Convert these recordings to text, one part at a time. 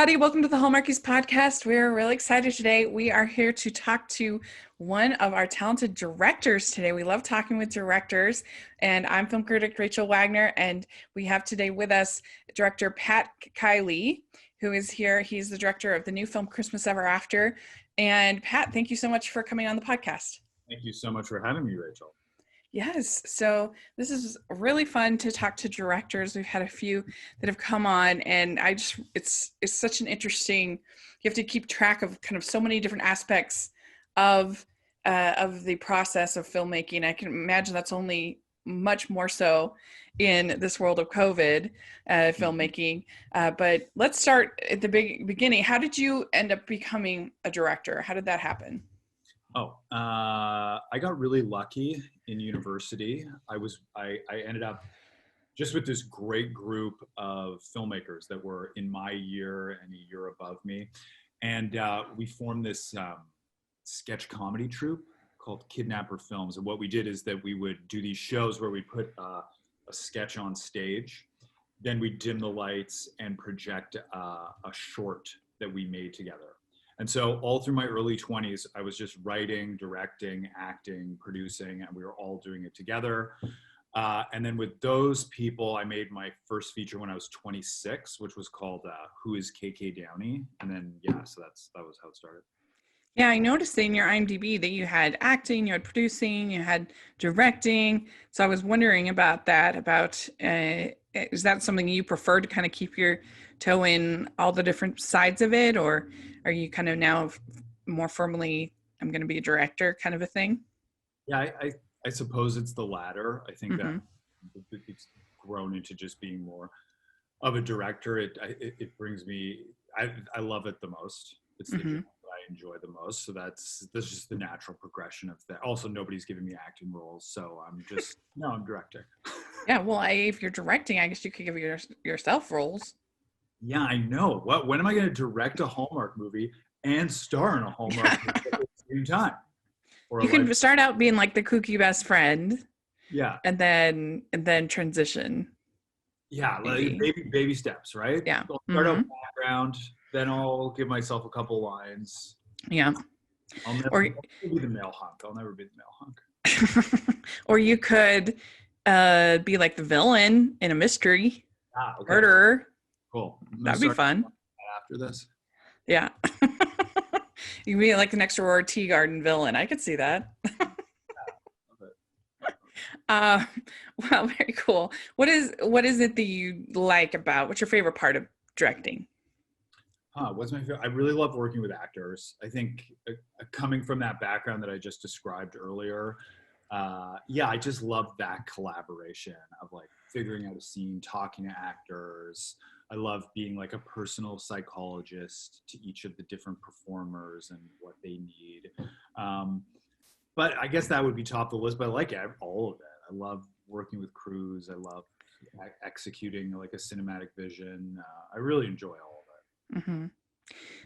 everybody. Welcome to the Hallmarkies podcast. We're really excited today. We are here to talk to one of our talented directors today. We love talking with directors, and I'm film critic Rachel Wagner, and we have today with us director Pat Kiely, who is here. He's the director of the new film Christmas Ever After. And Pat, thank you so much for coming on the podcast. Thank you so much for having me, Rachel. Yes. So this is really fun to talk to directors. We've had a few that have come on, and it's such an interesting, you have to keep track of kind of so many different aspects of the process of filmmaking. I can imagine that's only much more so in this world of COVID filmmaking. But let's start at the beginning. How did you end up becoming a director? How did that happen? I got really lucky in university. I ended up just with this great group of filmmakers that were in my year and a year above me. And we formed this sketch comedy troupe called Kidnapper Films. And what we did is that we would do these shows where we put a sketch on stage, then we dim the lights and project a short that we made together. And so all through my early 20s, I was just writing, directing, acting, producing, and we were all doing it together. And then with those people, I made my first feature when I was 26, which was called Who is KK Downey? And then, so that was how it started. Yeah, I noticed in your IMDb that you had acting, you had producing, you had directing. So I was wondering about that, is that something you prefer to kind of keep your toe in all the different sides of it? Or are you kind of now more firmly, I'm going to be a director kind of a thing? Yeah, I suppose it's the latter. I think that it's grown into just being more of a director. It brings me, I love it the most. It's the job that I enjoy the most. So that's just the natural progression of that. Also, nobody's giving me acting roles. So I'm directing. Yeah, well, if you're directing, I guess you could give yourself roles. Yeah, I know. When am I going to direct a Hallmark movie and star in a Hallmark movie at the same time? You can start out being like the kooky best friend. Yeah. And then transition. Yeah, like baby steps, right? Yeah. I'll start out background, then I'll give myself a couple lines. Yeah. I'll never be the male hunk. I'll never be the male hunk. Or you could be like the villain in a mystery. Okay. Murderer. Cool. That'd be fun. After this. Yeah. You can be like the next Aurora Tea Garden villain. I could see that. Well, very cool. What is it that you like what's your favorite part of directing? What's my favorite? I really love working with actors. I think coming from that background that I just described earlier, I just love that collaboration of like figuring out a scene, talking to actors. I love being like a personal psychologist to each of the different performers and what they need. But I guess that would be top of the list, but I like all of it. I love working with crews. I love executing like a cinematic vision. I really enjoy all of it. Mm-hmm.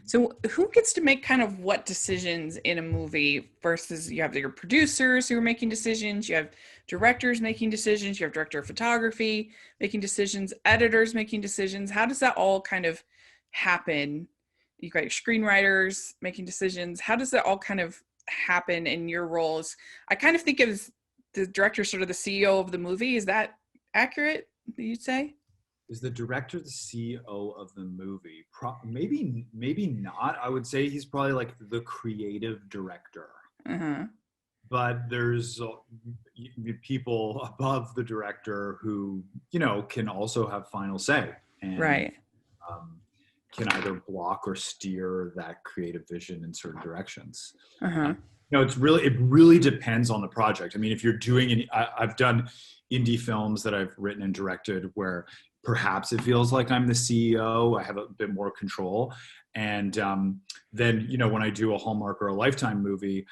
So who gets to make kind of what decisions in a movie versus you have your producers who are making decisions, you have directors making decisions, you have director of photography making decisions, editors making decisions. How does that all kind of happen? You've got your screenwriters making decisions. How does that all kind of happen in your roles? I kind of think of the director sort of the CEO of the movie. Is that accurate, you'd say? Is the director the CEO of the movie? Maybe not. I would say he's probably like the creative director. But there's people above the director who, can also have final say. And, right. Can either block or steer that creative vision in certain directions. It really depends on the project. I mean, if you're doing I've done indie films that I've written and directed where perhaps it feels like I'm the CEO, I have a bit more control. And then, when I do a Hallmark or a Lifetime movie,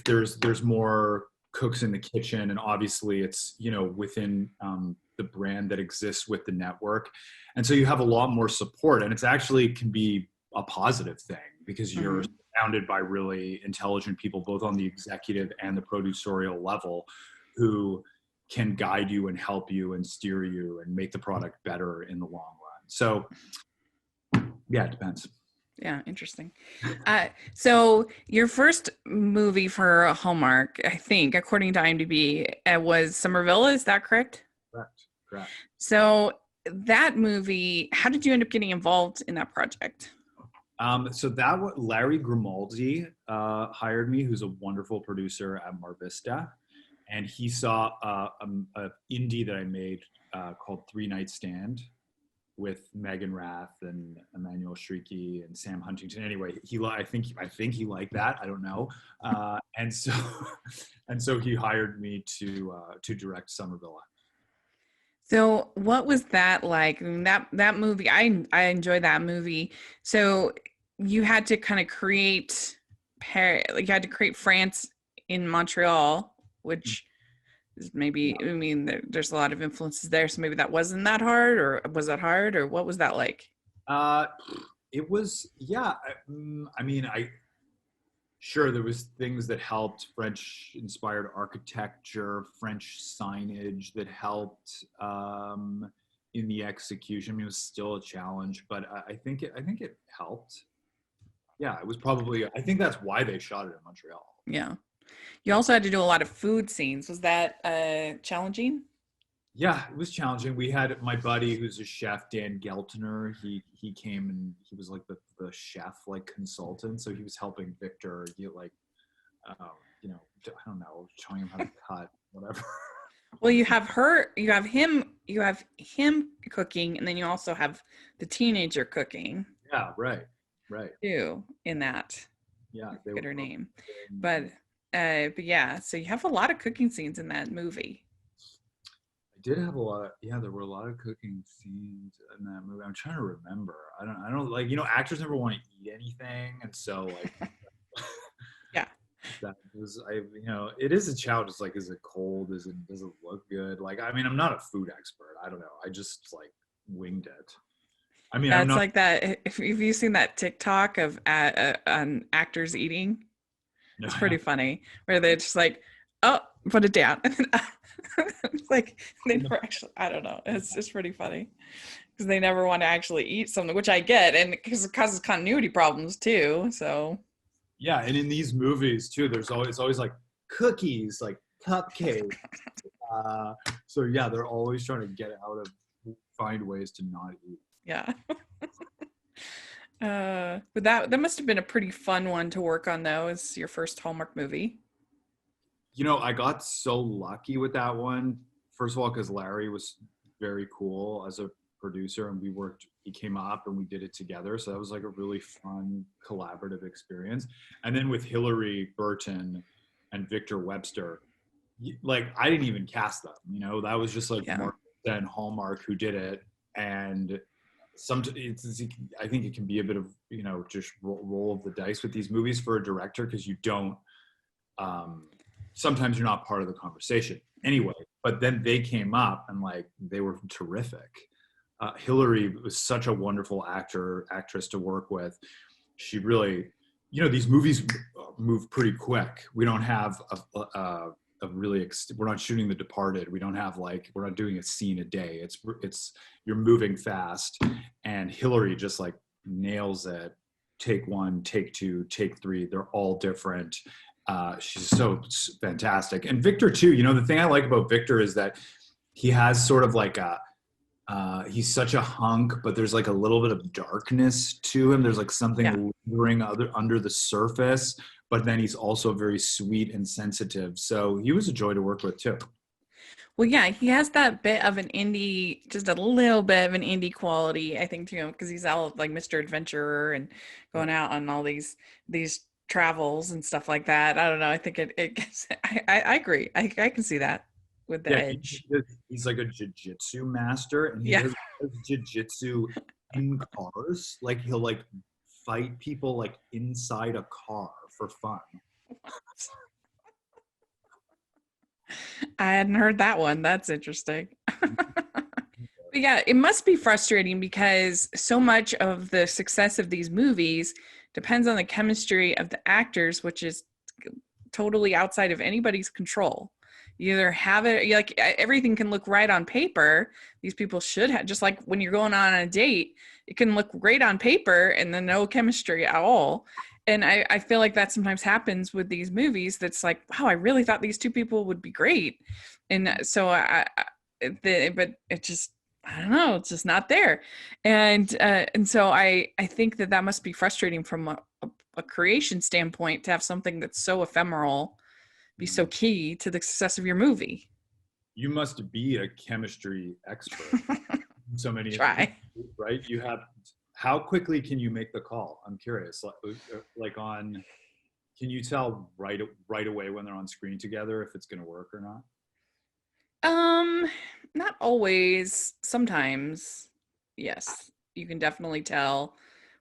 there's more cooks in the kitchen, and obviously it's, within the brand that exists with the network. And so you have a lot more support, and it's actually can be a positive thing because you're surrounded by really intelligent people, both on the executive and the producerial level, who can guide you and help you and steer you and make the product better in the long run. So Yeah, it depends. Yeah, interesting. So your first movie for Hallmark, I think, according to IMDb, was Summerville. Is that correct? Correct. Correct. So that movie, how did you end up getting involved in that project? So that was Larry Grimaldi hired me, who's a wonderful producer at Mar Vista, and he saw a indie that I made called Three Night Stand with Megan Rath and Emmanuel Shrieky and Sam Huntington. Anyway, I think he liked that. I don't know, and so and so he hired me to direct Summerville. So what was that like? I mean, that movie, I enjoyed that movie. So you had to kind of create like you had to create France in Montreal, which is maybe, I mean, there's a lot of influences there, so maybe that wasn't that hard, or was that hard, or what was that like? Uh, it was, yeah. I mean, sure, there was things that helped, French inspired architecture, French signage that helped in the execution. I mean, it was still a challenge, but I think it helped. Yeah, it was probably, I think that's why they shot it in Montreal. Yeah. You also had to do a lot of food scenes. Was that challenging? Yeah, it was challenging. We had my buddy who's a chef, Dan Geltner. He came and he was like the chef like consultant. So he was helping Victor get like, you know, I don't know, showing him how to cut whatever. Well, you have him cooking, and then you also have the teenager cooking Yeah, right, right. too in that. Yeah, I they forget her were. name, but yeah, so you have a lot of cooking scenes in that movie. I did have a lot of, yeah, there were a lot of cooking scenes in that movie. I'm trying to remember. I don't like, you know, actors never want to eat anything, and so like Yeah. that was, you know, it is a challenge. It's like, is it cold? Does it look good? Like, I mean, I'm not a food expert. I don't know. I just like winged it. I mean, Yeah, I'm it's not. like that. If you've seen that TikTok of actors eating, No, it's pretty funny where they're just like, "Oh, put it down," and then it's like they never actually. I don't know. It's just pretty funny because they never want to actually eat something, which I get, and because it causes continuity problems too. So yeah, and in these movies too, there's always like cookies, like cupcakes. Uh, so yeah, they're always trying to get out of, find ways to not eat. yeah. But that must have been a pretty fun one to work on, though. Is your first Hallmark movie? You know, I got so lucky with that one. First of all, because Larry was very cool as a producer, and he came up and we did it together. So that was like a really fun collaborative experience. And then with Hillary Burton and Victor Webster, like I didn't even cast them, you know, that was just like Yeah. Mark and Hallmark who did it. And I think it can be a bit of, you know, just roll of the dice with these movies for a director, because you don't, sometimes you're not part of the conversation anyway. But then they came up and like they were terrific. Hillary was such a wonderful actress to work with. She really, you know, these movies move pretty quick. We don't have a really we're not shooting The Departed. We don't have like, we're not doing a scene a day. It's you're moving fast, and Hillary just like nails it. Take one, take two, take three. They're all different. She's so fantastic. And Victor too, you know, the thing I like about Victor is that he has sort of like he's such a hunk, but there's like a little bit of darkness to him. There's like something lingering under the surface, but then he's also very sweet and sensitive. So he was a joy to work with too. Well, yeah, he has that bit of an indie, just a little bit of an indie quality, I think, to him, because he's all like Mr. Adventurer and going out on all these travels and stuff like that. I don't know. I think it gets, I agree. I can see that with the edge. He's like a jiu-jitsu master, and he does jiu-jitsu in cars. Like he'll like fight people like inside a car for fun. I hadn't heard that one. That's interesting. But yeah, it must be frustrating because so much of the success of these movies depends on the chemistry of the actors, which is totally outside of anybody's control. You either have it, like everything can look right on paper. These people should have, just like when you're going on a date, it can look great on paper and then no chemistry at all. And I feel like that sometimes happens with these movies. That's like, wow, I really thought these two people would be great. And so but it just, I don't know, it's just not there. And so I think that must be frustrating from a creation standpoint, to have something that's so ephemeral be so key to the success of your movie. You must be a chemistry expert. So many, Try. right? You have, how quickly can you make the call? I'm curious, like on, can you tell right away when they're on screen together if it's going to work or not? Not always. Sometimes, yes, you can definitely tell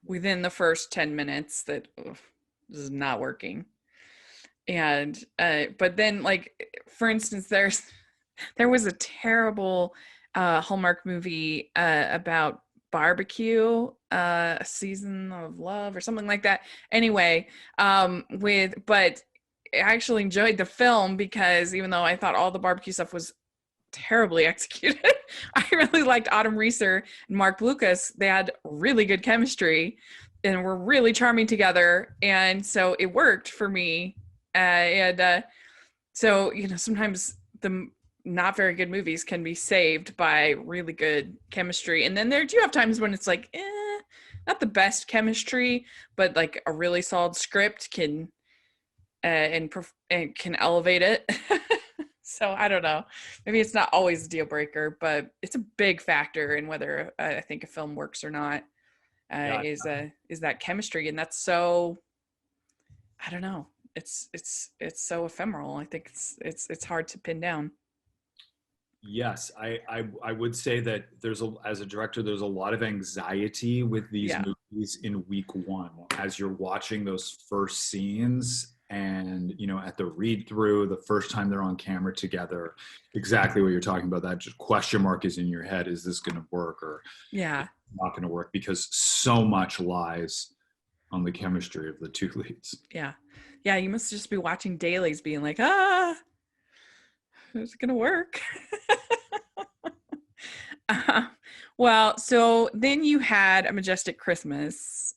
within the first 10 minutes that this is not working. And but then, like, for instance, there was a terrible Hallmark movie about barbecue, a season of love or something like that. Anyway, but I actually enjoyed the film because even though I thought all the barbecue stuff was terribly executed, I really liked Autumn Reeser and Mark Lucas. They had really good chemistry and were really charming together, and so it worked for me. So sometimes the not very good movies can be saved by really good chemistry, and then there do have times when it's like, not the best chemistry, but like a really solid script can and can elevate it. So I don't know. Maybe it's not always a deal breaker, but it's a big factor in whether I think a film works or not. Is that chemistry, and that's so, I don't know. It's so ephemeral. I think it's hard to pin down. Yes, I would say that as a director, there's a lot of anxiety with these movies in week one as you're watching those first scenes, and at the read through, the first time they're on camera together, exactly what you're talking about. That just question mark is in your head: is this going to work or not going to work? Because so much lies on the chemistry of the two leads. Yeah, you must just be watching dailies being like, is it gonna work? Well, so then you had A Majestic Christmas,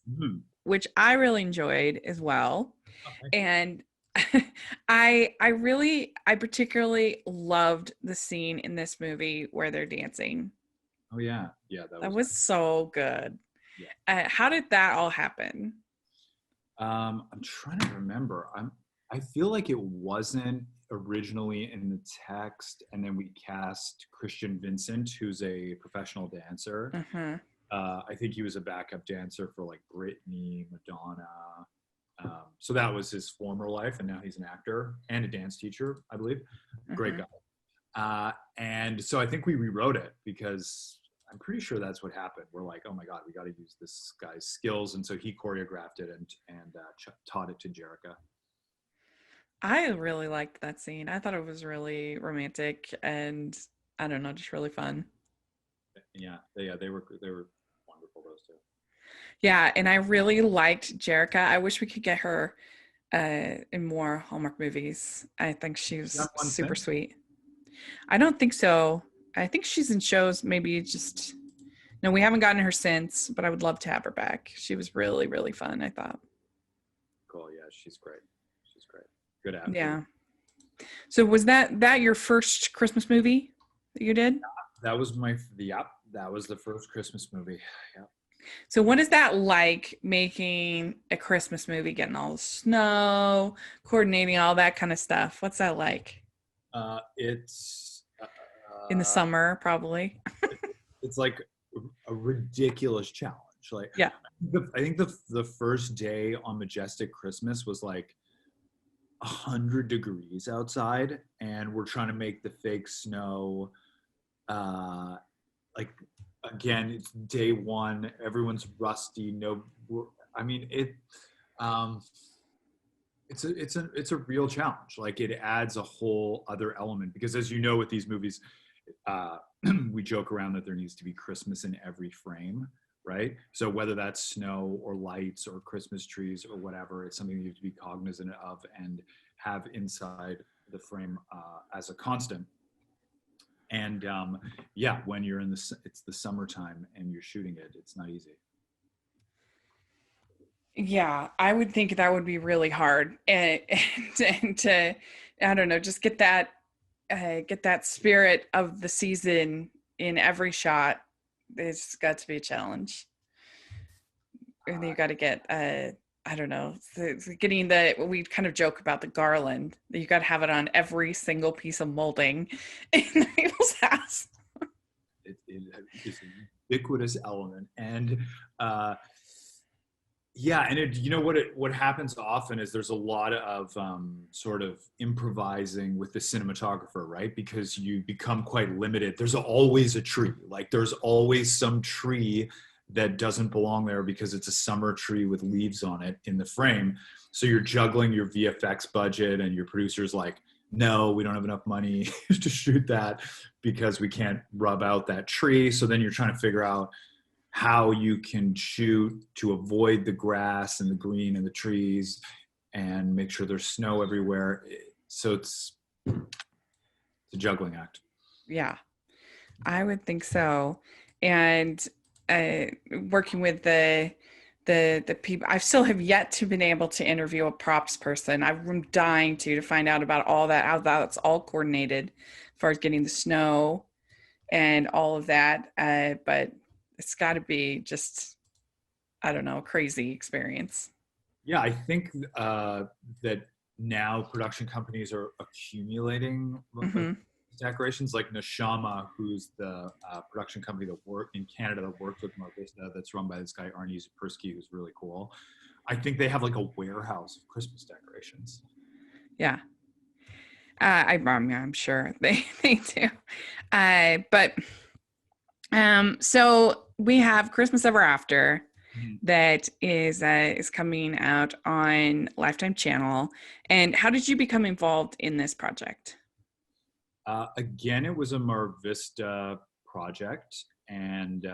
which I really enjoyed as well. Okay. And I particularly loved the scene in this movie where they're dancing. Oh yeah, that was so good. Yeah. How did that all happen? I'm trying to remember. I feel like it wasn't originally in the text, and then we cast Christian Vincent, who's a professional dancer. Mm-hmm. I think he was a backup dancer for like Britney, Madonna. So that was his former life, and now he's an actor and a dance teacher, I believe. Mm-hmm. Great guy. And so I think we rewrote it because I'm pretty sure that's what happened. We're like, oh my God, we got to use this guy's skills. And so he choreographed it and taught it to Jerica. I really liked that scene. I thought it was really romantic and, I don't know, just really fun. Yeah, they were wonderful, those two. Yeah, and I really liked Jerica. I wish we could get her in more Hallmark movies. I think she's super sweet. I don't think so. I think she's in shows, maybe just, no, we haven't gotten her since, but I would love to have her back. She was really, really fun, I thought. Cool, yeah, she's great. She's great. Good actor. Yeah. So was that your first Christmas movie that you did? That was that was the first Christmas movie. Yeah. So what is that like, making a Christmas movie, getting all the snow, coordinating all that kind of stuff? What's that like? It's in the summer, probably. It's like a ridiculous challenge. Like, yeah, I think the first day on Majestic Christmas was like 100 degrees outside, and we're trying to make the fake snow. Like, again, it's day one. Everyone's rusty. It's a real challenge. Like, it adds a whole other element because, as you know, with these movies, we joke around that there needs to be Christmas in every frame, right? So whether that's snow or lights or Christmas trees or whatever, it's something you have to be cognizant of and have inside the frame as a constant. And yeah, when you're it's the summertime and you're shooting it, it's not easy. Yeah, I would think that would be really hard, and to, I don't know, just get that spirit of the season in every shot. It's got to be a challenge. And you got to get I don't know, getting we kind of joke about the garland. You got to have it on every single piece of molding in the people's house. It is a ubiquitous element, and yeah, and you know what happens often is there's a lot of sort of improvising with the cinematographer, right? Because you become quite limited. There's always a tree, like there's always some tree that doesn't belong there because it's a summer tree with leaves on it in the frame. So you're juggling your VFX budget, and your producer's like, no, we don't have enough money to shoot that because we can't rub out that tree. So then you're trying to figure out how you can shoot to avoid the grass and the green and the trees and make sure there's snow everywhere. So it's a juggling act. Yeah, I would think so. And working with the people, I still have yet to been able to interview a props person. I'm dying to find out about all that, how that's all coordinated as far as getting the snow and all of that. But it's got to be just, I don't know, a crazy experience. Yeah, I think that now production companies are accumulating Mm-hmm. decorations, like Neshama, who's the production company that worked in Canada that worked with Mar Vista, that's run by this guy Arnie Zapersky, who's really cool. I think they have like a warehouse of Christmas decorations. Yeah. I'm sure they do. But so we have Christmas Ever After that is coming out on Lifetime Channel. And how did you become involved in this project? Again, it was a Mar Vista project, and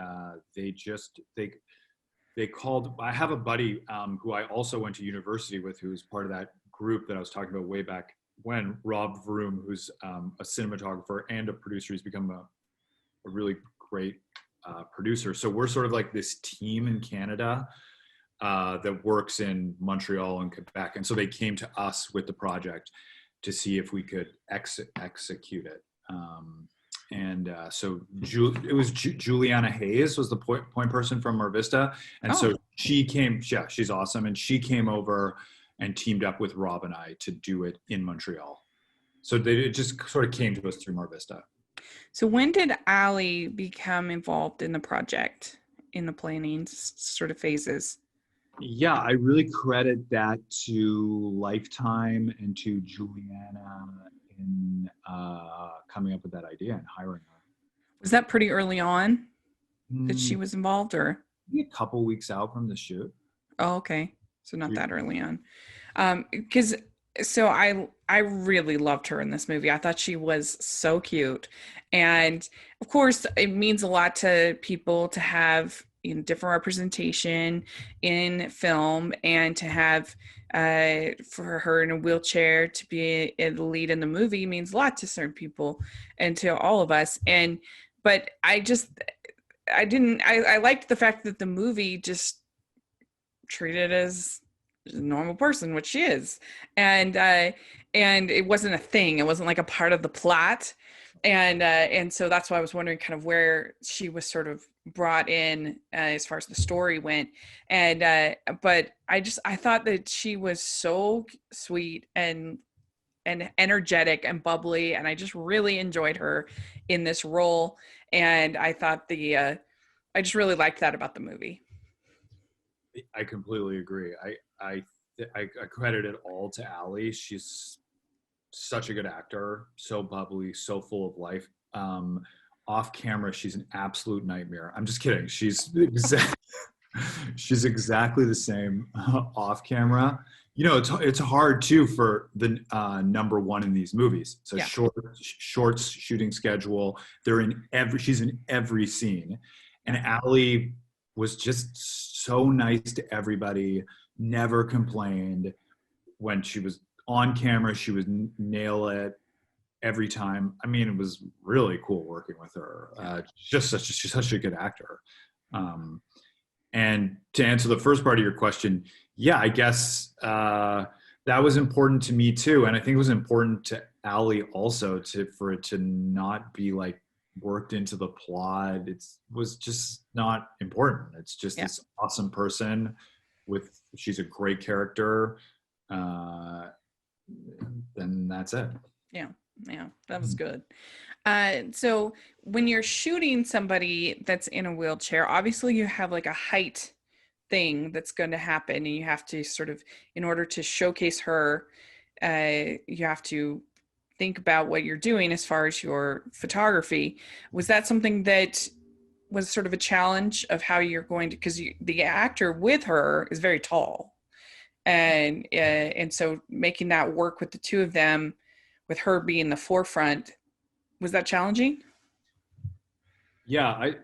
they called. I have a buddy who I also went to university with, who was part of that group that I was talking about way back when, Rob Vroom, who's a cinematographer and a producer. He's become a really great producer. So we're sort of like this team in Canada that works in Montreal and Quebec. And so they came to us with the project to see if we could execute it. So it was Juliana Hayes was the point person from Mar Vista. And so she came, yeah, she's awesome. And she came over and teamed up with Rob and I to do it in Montreal. So it just sort of came to us through Mar Vista. So when did Ali become involved in the project, in the planning sort of phases? Yeah, I really credit that to Lifetime and to Juliana in coming up with that idea and hiring her. Was that pretty early on that she was involved, or? Maybe a couple weeks out from the shoot. Oh, okay. So not that early on. Because so I really loved her in this movie. I thought she was so cute. And of course, it means a lot to people to have, you know, different representation in film, and to have for her in a wheelchair to be the lead in the movie means a lot to certain people and to all of us. But I liked the fact that the movie just treated as a normal person, which she is, and it wasn't a thing. It wasn't like a part of the plot, and so that's why I was wondering kind of where she was sort of brought in as far as the story went. And but I thought that she was so sweet and energetic and bubbly, and I just really enjoyed her in this role. And I thought I just really liked that about the movie. I completely agree. I credit it all to Ali. She's such a good actor, so bubbly, so full of life. Off camera, she's an absolute nightmare. I'm just kidding. She's exactly the same off camera. You know, it's hard too for the number one in these movies. It's a short shooting schedule. She's in every scene, and Ali was just so nice to everybody. Never complained when she was on camera, she would nail it every time. I mean, it was really cool working with her. She's such a good actor. And to answer the first part of your question, yeah, I guess that was important to me too, and I think it was important to Ali also for it to not be like worked into the plot. It was just not important. It's just this awesome person she's a great character. Then that's it. Yeah, that was good. So when you're shooting somebody that's in a wheelchair, obviously you have like a height thing that's going to happen, and you have to sort of, in order to showcase her, you have to think about what you're doing as far as your photography. Was that something that was sort of a challenge of how you're going to, because the actor with her is very tall, and so making that work with the two of them, with her being the forefront, was that challenging? Yeah, I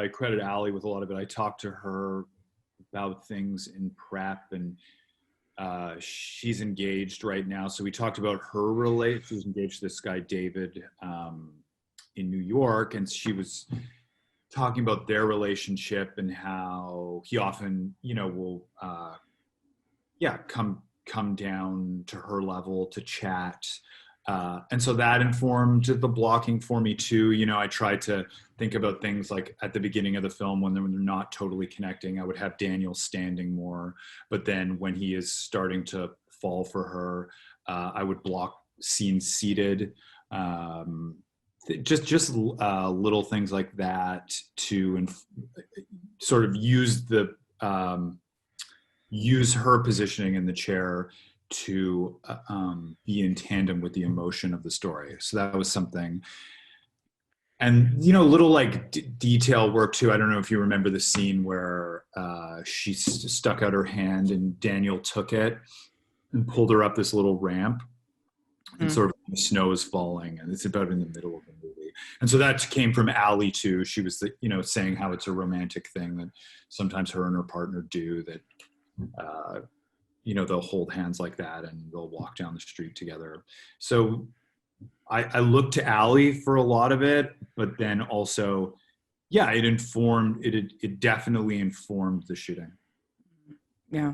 credit Ali with a lot of it. I talked to her about things in prep, and she's engaged right now. So we talked about her she was engaged to this guy, David, in New York, and she was talking about their relationship and how he often, will, come down to her level to chat. And so that informed the blocking for me too. I tried to think about things like at the beginning of the film when they're not totally connecting, I would have Daniel standing more. But then when he is starting to fall for her, I would block scenes seated. Just little things like that to sort of use her positioning in the chair to be in tandem with the emotion of the story. So that was something. And, little like detail work too. I don't know if you remember the scene where she stuck out her hand and Daniel took it and pulled her up this little ramp. And sort of the snow is falling, and it's about in the middle of the movie. And so that came from Ali too. She was, saying how it's a romantic thing that sometimes her and her partner do, that they'll hold hands like that and they'll walk down the street together. So I looked to Ali for a lot of it, but then also, it definitely informed the shooting. Yeah,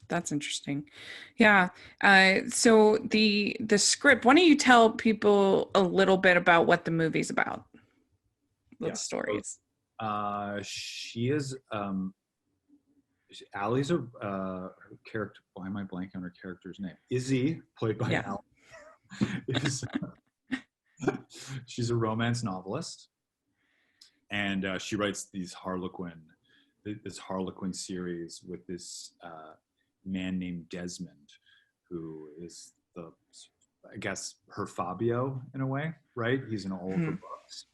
that's interesting. Yeah. So the script, why don't you tell people a little bit about what the movie's about? What the story is. She is Allie's her character. Why am I blanking on her character's name? Izzy, played by Allie. She's a romance novelist, and she writes this Harlequin series with this man named Desmond, who is I guess her Fabio in a way, right? He's in all of her books.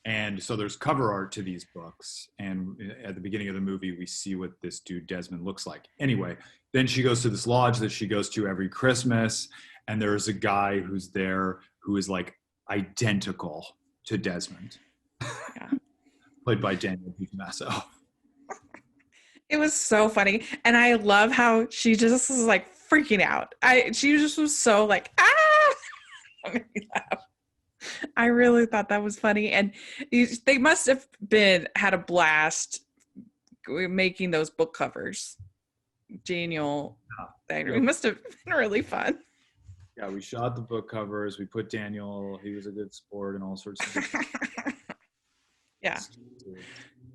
And so there's cover art to these books. And at the beginning of the movie, we see what this dude Desmond looks like. Anyway, then she goes to this lodge that she goes to every Christmas. And there's a guy who's there who is like identical to Desmond. Yeah. Played by Daniel DiMasso. It was so funny. And I love how she just was like freaking out. She just was so like, ah! That made me laugh. I really thought that was funny. And they must have had a blast making those book covers. Daniel, it must have been really fun. Yeah, we shot the book covers. We put Daniel, he was a good sport and all sorts of things. Yeah.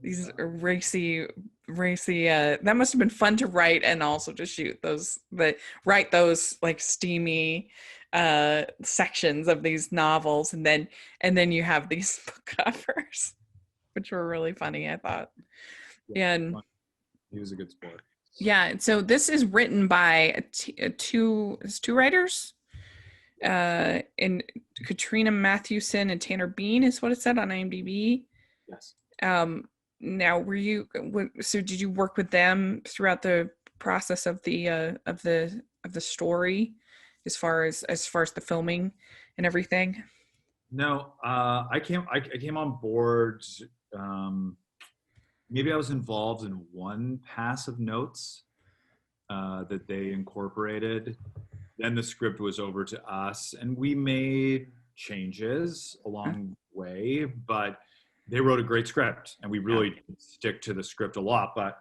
These racy, that must have been fun to write and also to shoot write those like steamy sections of these novels, and then you have these book covers, which were really funny, I thought. Yeah, and he was a good sport. Yeah, so this is written by two writers, and Katrina Mathewson and Tanner Bean is what it said on IMDb. Yes. Now, did you work with them throughout the process of the story, as far as the filming and everything? No, I came on board. Maybe I was involved in one pass of notes, that they incorporated. Then the script was over to us, and we made changes along the way, but they wrote a great script, and we really stick to the script a lot. But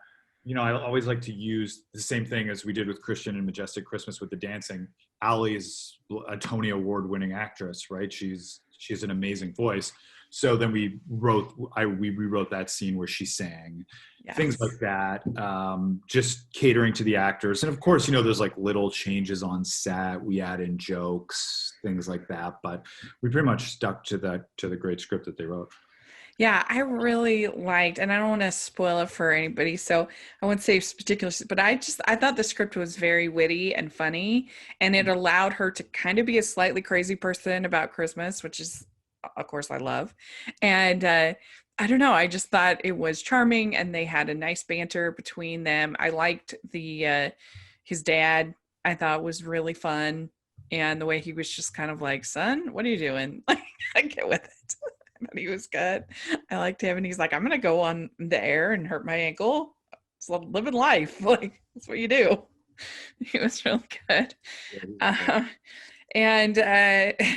I always like to use the same thing as we did with Christian and Majestic Christmas with the dancing. Ali is a Tony Award-winning actress, right? She has an amazing voice. So then we rewrote that scene where she sang, things like that, just catering to the actors. And of course, there's like little changes on set. We add in jokes, things like that. But we pretty much stuck to the great script that they wrote. Yeah, I really liked, and I don't want to spoil it for anybody, so I won't say particulars, but I thought the script was very witty and funny, and it allowed her to kind of be a slightly crazy person about Christmas, which is, of course, I love. And I don't know, I just thought it was charming, and they had a nice banter between them. I liked his dad, I thought was really fun, and the way he was just kind of like, son, what are you doing? Like, I get with it. But he was good. I liked him, and he's like, I'm gonna go on the air and hurt my ankle. It's living life. Like, that's what you do. He was really good.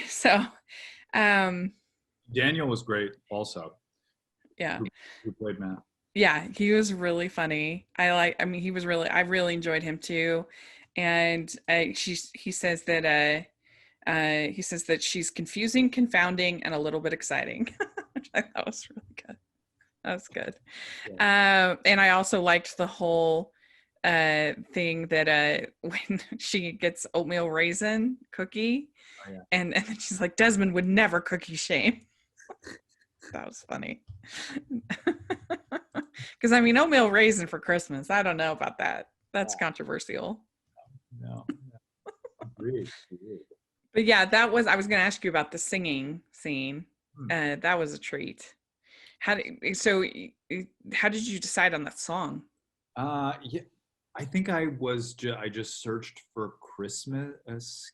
So Daniel was great also. Yeah. Who played Matt. Yeah, he was really funny. I really enjoyed him too. And he says that she's confusing, confounding, and a little bit exciting, which I thought was really good. That was good. Yeah. And I also liked the whole thing that when she gets oatmeal raisin cookie, and then she's like, Desmond would never cookie shame. That was funny. Because oatmeal raisin for Christmas, I don't know about that. That's controversial. No. Agreed. But yeah, I was going to ask you about the singing scene. That was a treat. How did you decide on that song? Yeah, I think I just searched for Christmas.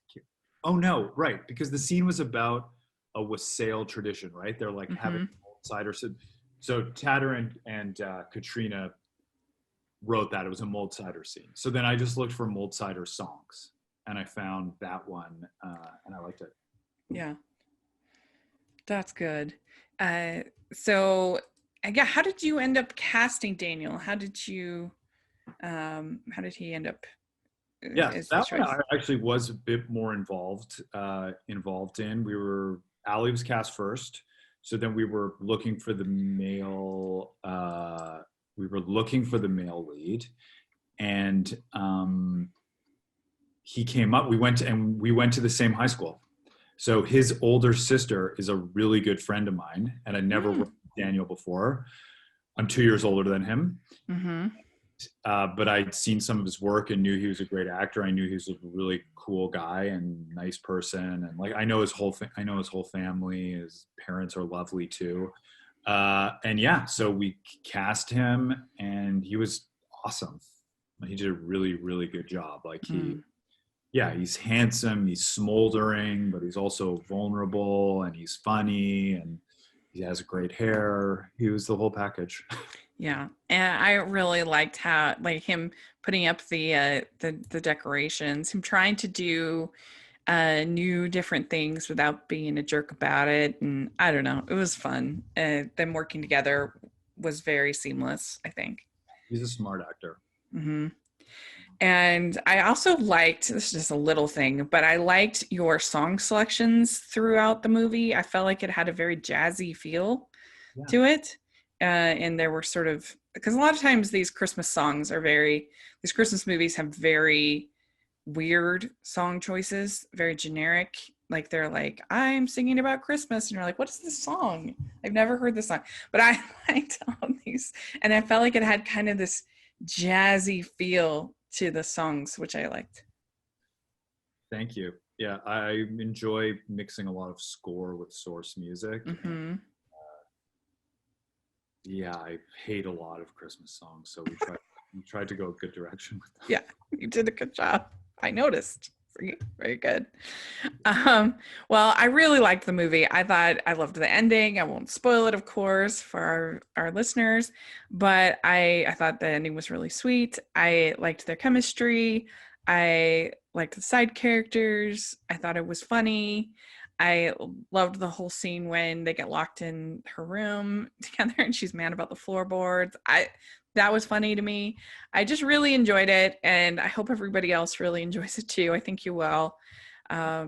Oh no, right, because the scene was about a wassail tradition, right? They're like having mulled cider. So Tatter and Katrina wrote that. It was a mulled cider scene. So then I just looked for mulled cider songs, and I found that one, and I liked it. Yeah, that's good. So, yeah, how did you end up casting Daniel? How did he end up? Yeah, that one I actually was a bit more involved in. Ali was cast first, so then we were looking for the male. We were looking for the male lead, and he came up. We went to the same high school. So his older sister is a really good friend of mine, and I never worked with Daniel before. I'm 2 years older than him. Mm-hmm. But I'd seen some of his work and knew he was a great actor. I knew he was a really cool guy and nice person. And like, I know his whole family. His parents are lovely too. And yeah, so we cast him, and he was awesome. He did a really, really good job. Like he's handsome, he's smoldering, but he's also vulnerable, and he's funny, and he has great hair. He was the whole package. Yeah, and I really liked how, like, him putting up the decorations, him trying to do new different things without being a jerk about it, and I don't know, it was fun. Them working together was very seamless, I think. He's a smart actor. Mm-hmm. And I also liked, this is just a little thing, but I liked your song selections throughout the movie. I felt like it had a very jazzy feel to it. And there were sort of, because a lot of times these Christmas movies have very weird song choices, very generic. Like, they're like, I'm singing about Christmas. And you're like, what is this song? I've never heard this song. But I liked all these. And I felt like it had kind of this jazzy feel to the songs, which I liked. Thank you. Yeah, I enjoy mixing a lot of score with source music. Mm-hmm. Yeah, I hate a lot of Christmas songs, so we tried to go a good direction with them. Yeah, you did a good job. I noticed. Very, very good. Well, I really liked the movie. I loved the ending. I won't spoil it, of course, for our listeners, but I thought the ending was really sweet. I liked their chemistry. I liked the side characters. I thought it was funny. I loved the whole scene when they get locked in her room together and she's mad about the floorboards. That was funny to me. I just really enjoyed it, and I hope everybody else really enjoys it too. I think you will.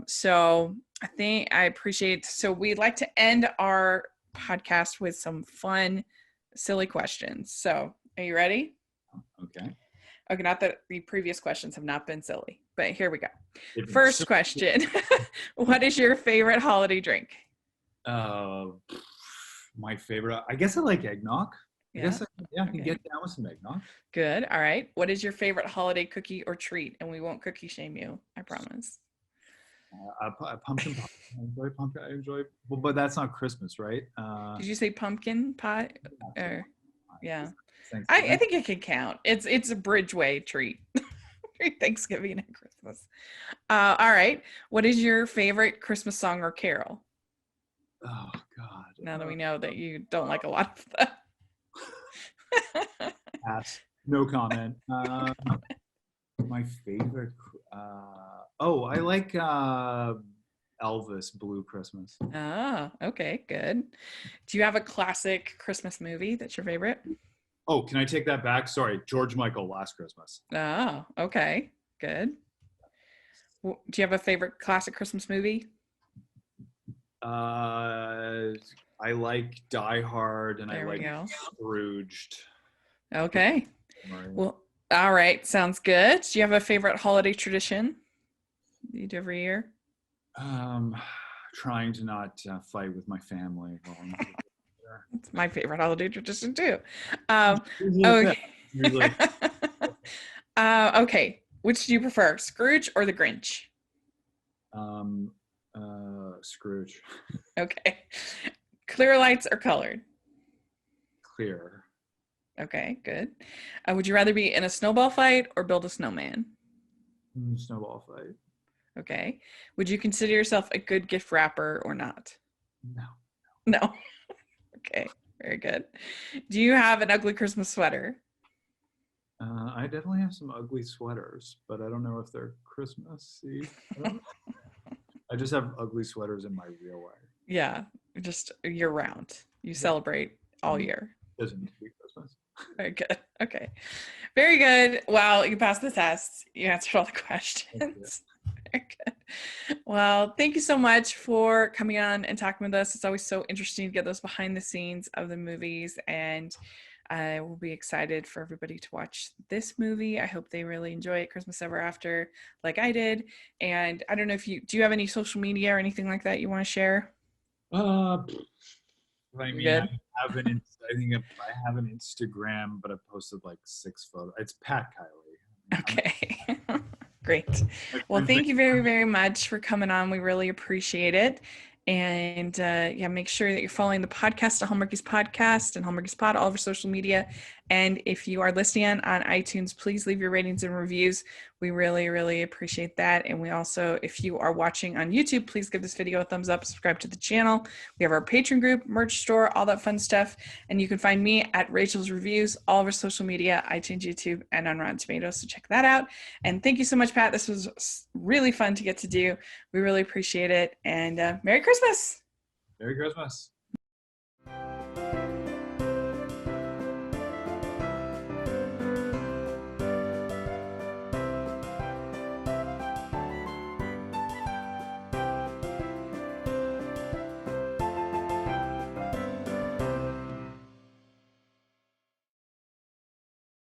So I think I appreciate. So we'd like to end our podcast with some fun, silly questions. So are you ready? Okay. Okay, not that the previous questions have not been silly, but here we go. First question. What is your favorite holiday drink? My favorite, I guess I like eggnog. Yeah. I can get down with some eggnog. Good. All right. What is your favorite holiday cookie or treat? And we won't cookie shame you, I promise. Pumpkin pie. I enjoy, well, but that's not Christmas, right? Did you say pumpkin pie? Or, yeah. Thanks. I think it can count. It's a Bridgeway treat. Thanksgiving and Christmas. All right. What is your favorite Christmas song or carol? Oh God. Now that we know that you don't like a lot of them. Pass. No comment. My favorite. I like Elvis Blue Christmas. Oh, okay, good. Do you have a classic Christmas movie that's your favorite? Oh, can I take that back? Sorry, George Michael, Last Christmas. Oh, okay, good. Do you have a favorite classic Christmas movie? I like Die Hard, and There I we go. Scrooged. Okay. Well, all right, sounds good. Do you have a favorite holiday tradition that you do every year? Trying to not fight with my family. It's my favorite holiday tradition too. Okay. Okay. Which do you prefer, Scrooge or the Grinch? Scrooge. Okay. Clear lights or colored? Clear. Okay, good. Would you rather be in a snowball fight or build a snowman? Snowball fight. Okay. Would you consider yourself a good gift wrapper or not? No. Okay, very good. Do you have an ugly Christmas sweater? I definitely have some ugly sweaters, but I don't know if they're Christmassy. I just have ugly sweaters in my real life. Yeah, just year round. You celebrate all year. Doesn't need to be Christmas. Very good. Okay. Very good. Well, you passed the test. You answered all the questions. Very good. Well, thank you so much for coming on and talking with us. It's always so interesting to get those behind the scenes of the movies, and I will be excited for everybody to watch this movie. I hope they really enjoy it, Christmas Ever After, like I did. And I don't know if do you have any social media or anything like that you want to share? I mean, I have an Instagram, but I've posted like 6 photos. It's Pat Kiely. Okay. Great. Well, thank you very, very much for coming on. We really appreciate it. And make sure that you're following the podcast, the Hallmarkies Podcast and Hallmarkies Pod, all over social media. And if you are listening on iTunes, please leave your ratings and reviews. We really, really appreciate that. And we also, if you are watching on YouTube, please give this video a thumbs up, subscribe to the channel. We have our Patreon group, merch store, all that fun stuff. And you can find me at Rachel's Reviews, all over social media, iTunes, YouTube, and on Rotten Tomatoes. So check that out. And thank you so much, Pat. This was really fun to get to do. We really appreciate it. And Merry Christmas. Merry Christmas.